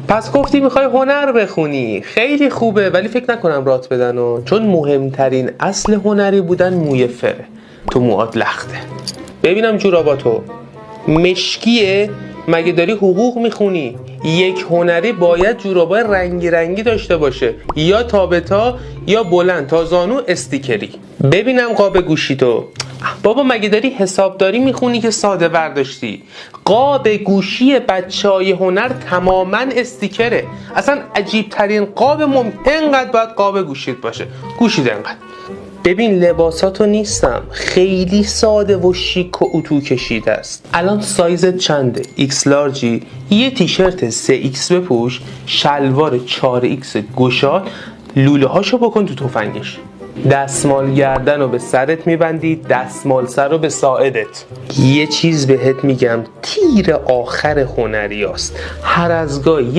پس گفتی میخوای هنر بخونی، خیلی خوبه، ولی فکر نکنم رات بدن و چون مهمترین اصل هنری بودن موی فره، تو موات لخته. ببینم جوراباتو مشکیه؟ مگه داری حقوق میخونی؟ یک هنری باید جورابای رنگی رنگی داشته باشه، یا تابتا یا بلند تا زانو استیکری. ببینم قاب گوشی تو. بابا مگه داری حسابداری میخونی که ساده برداشتی؟ قاب گوشی بچهای هنر تماما استیکره. اصلا عجیب ترین قاب اینقدر باید قاب گوشیت باشه. گوشیت اینقدر. ببین لباساتو نیستم، خیلی ساده و شیک و اتو کشیده است. الان سایزت چنده؟ ایکس لارجی؟ یه تیشرت 3X بپوش، شلوار 4X گشاد، لوله هاشو بکن تو تفنگش. دستمال گردن رو به سرت میبندی، دستمال سر رو به ساعدت. یه چیز بهت میگم، تیر آخر هنری هست. هر از گاهی